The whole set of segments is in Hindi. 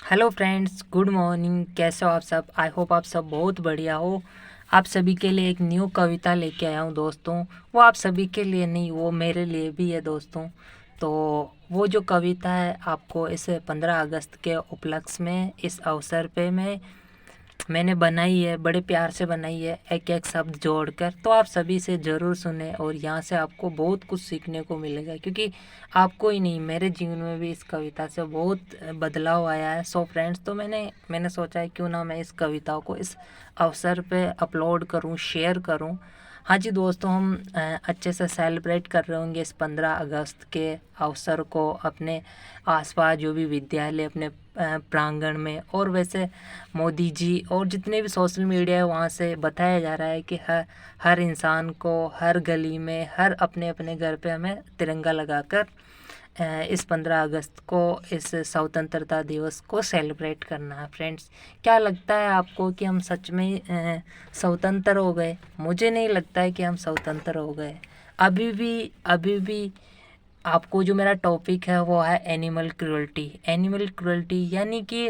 Hello friends, good morning. कैसे हो आप सब? आई होप आप सब बहुत बढ़िया हो। आप सभी के लिए एक न्यू कविता लेके आया हूँ दोस्तों। वो आप सभी के लिए नहीं, वो मेरे लिए भी है दोस्तों। तो वो जो कविता है आपको इस 15 अगस्त के उपलक्ष्य में, इस अवसर पे मैंने बनाई है, बड़े प्यार से बनाई है, एक एक शब्द जोड़कर। तो आप सभी से ज़रूर सुने और यहाँ से आपको बहुत कुछ सीखने को मिलेगा, क्योंकि आपको ही नहीं, मेरे जीवन में भी इस कविता से बहुत बदलाव आया है। सो फ्रेंड्स, तो मैंने सोचा है क्यों ना मैं इस कविता को इस अवसर पे अपलोड करूँ, शेयर करूँ। हाँ जी दोस्तों, हम अच्छे से सेलिब्रेट कर रहे होंगे इस 15 अगस्त के अवसर को अपने आसपास, जो भी विद्यालय अपने प्रांगण में, और वैसे मोदी जी और जितने भी सोशल मीडिया है वहाँ से बताया जा रहा है कि हर इंसान को, हर गली में, हर अपने अपने घर पे हमें तिरंगा लगाकर इस 15 अगस्त को, इस स्वतंत्रता दिवस को सेलिब्रेट करना है। फ्रेंड्स, क्या लगता है आपको कि हम सच में स्वतंत्र हो गए? मुझे नहीं लगता है कि हम स्वतंत्र हो गए। अभी भी आपको जो मेरा टॉपिक है वो है एनिमल क्रुएल्टी। एनिमल क्रुएल्टी यानी कि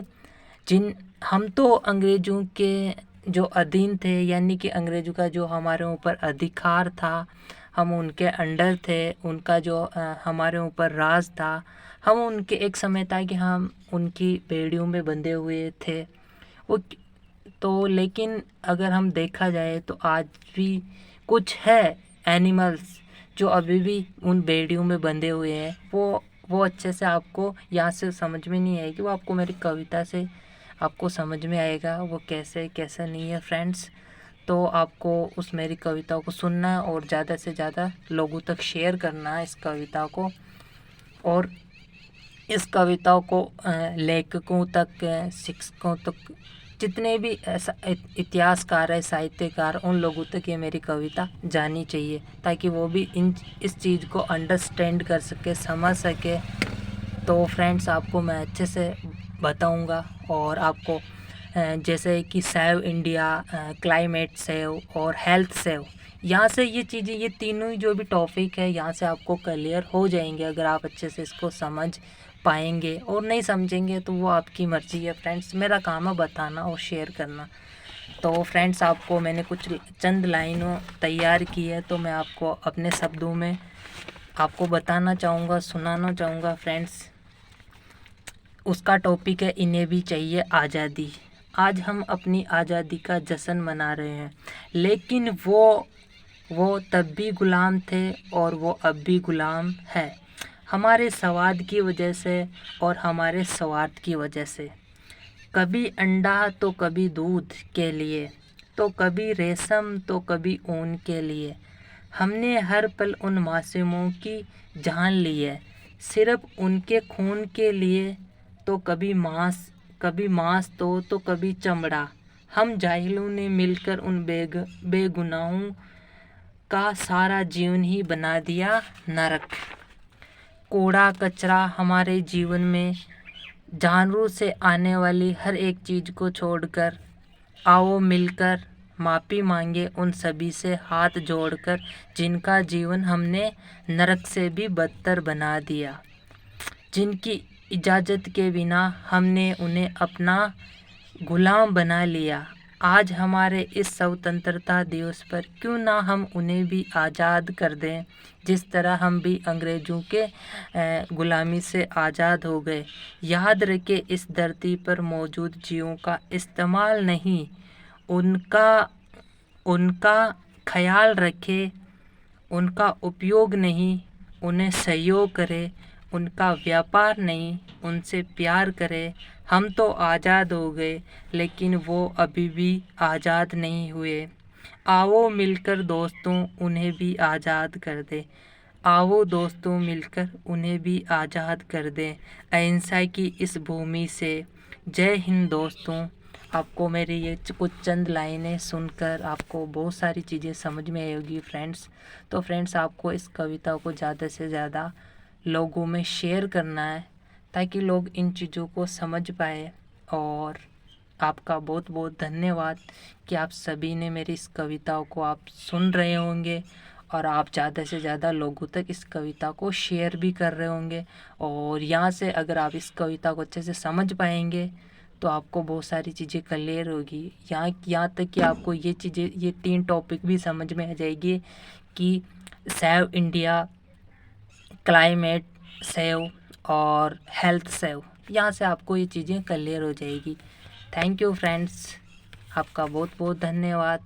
जिन हम तो अंग्रेज़ों के जो अधीन थे, यानी कि अंग्रेज़ों का जो हमारे ऊपर अधिकार था, हम उनके अंडर थे, उनका जो हमारे ऊपर राज था, हम उनके, एक समय था कि हम उनकी बेड़ियों में बंधे हुए थे। वो तो लेकिन अगर हम देखा जाए तो आज भी कुछ है एनिमल्स जो अभी भी उन बेड़ियों में बंधे हुए हैं। वो अच्छे से आपको यहाँ से समझ में नहीं आएगी, वो आपको मेरी कविता से आपको समझ में आएगा वो कैसे कैसे नहीं है फ्रेंड्स। तो आपको उस मेरी कविता को सुनना है और ज़्यादा से ज़्यादा लोगों तक शेयर करना है इस कविता को। और इस कविता को लेखकों तक, शिक्षकों तक, जितने भी ऐसा इतिहासकार है, साहित्यकार, उन लोगों तक ये मेरी कविता जानी चाहिए, ताकि वो भी इस चीज़ को अंडरस्टैंड कर सके, समझ सके। तो फ्रेंड्स, आपको मैं अच्छे से बताऊंगा। और आपको जैसे कि सेव इंडिया, क्लाइमेट सेव और हेल्थ सेव, यहाँ से ये चीज़ें, ये तीनों ही जो भी टॉपिक है यहाँ से आपको क्लियर हो जाएंगे अगर आप अच्छे से इसको समझ पाएंगे। और नहीं समझेंगे तो वो आपकी मर्ज़ी है फ्रेंड्स, मेरा काम है बताना और शेयर करना। तो फ्रेंड्स, आपको मैंने कुछ चंद लाइनों तैयार की है, तो मैं आपको अपने शब्दों में आपको बताना चाहूँगा, सुनाना चाहूँगा फ्रेंड्स। उसका टॉपिक है इन्हें भी चाहिए आज़ादी। आज हम अपनी आज़ादी का जश्न मना रहे हैं, लेकिन वो तब भी गुलाम थे और वो अब भी गुलाम है, हमारे स्वाद की वजह से और हमारे स्वार्थ की वजह से। कभी अंडा तो कभी दूध के लिए, तो कभी रेशम तो कभी ऊन के लिए, हमने हर पल उन मासूमों की जान ली है, सिर्फ उनके खून के लिए। तो कभी मांस तो कभी चमड़ा, हम जाहिलों ने मिलकर उन बेगुनाहों का सारा जीवन ही बना दिया नरक। कूड़ा कचरा हमारे जीवन में, जानवरों से आने वाली हर एक चीज़ को छोड़कर आओ मिलकर माफ़ी मांगे उन सभी से हाथ जोड़कर, जिनका जीवन हमने नरक से भी बदतर बना दिया, जिनकी इजाज़त के बिना हमने उन्हें अपना गुलाम बना लिया। आज हमारे इस स्वतंत्रता दिवस पर क्यों ना हम उन्हें भी आज़ाद कर दें, जिस तरह हम भी अंग्रेज़ों के ग़ुलामी से आज़ाद हो गए। याद रखें, इस धरती पर मौजूद जीवों का इस्तेमाल नहीं, उनका उनका ख्याल रखें, उनका उपयोग नहीं, उन्हें सहयोग करें, उनका व्यापार नहीं, उनसे प्यार करें। हम तो आज़ाद हो गए, लेकिन वो अभी भी आज़ाद नहीं हुए। आओ मिलकर दोस्तों उन्हें भी आज़ाद कर दें, आओ दोस्तों मिलकर उन्हें भी आज़ाद कर दें अहिंसा की इस भूमि से। जय हिंद दोस्तों। आपको मेरी ये कुछ चंद लाइनें सुनकर आपको बहुत सारी चीज़ें समझ में आई होगी फ्रेंड्स। तो फ्रेंड्स, आपको इस कविता को ज़्यादा से ज़्यादा लोगों में शेयर करना है, ताकि लोग इन चीज़ों को समझ पाए। और आपका बहुत बहुत धन्यवाद कि आप सभी ने मेरी इस कविताओं को आप सुन रहे होंगे और आप ज़्यादा से ज़्यादा लोगों तक इस कविता को शेयर भी कर रहे होंगे। और यहाँ से अगर आप इस कविता को अच्छे से समझ पाएंगे तो आपको बहुत सारी चीज़ें क्लियर होगी। यहाँ तक कि आपको ये चीज़ें, ये 3 टॉपिक भी समझ में आ जाएगी कि सेव इंडिया, क्लाइमेट सेव और हेल्थ सेव। यहाँ से आपको ये चीज़ें क्लियर हो जाएगी। थैंक यू फ्रेंड्स, आपका बहुत बहुत धन्यवाद।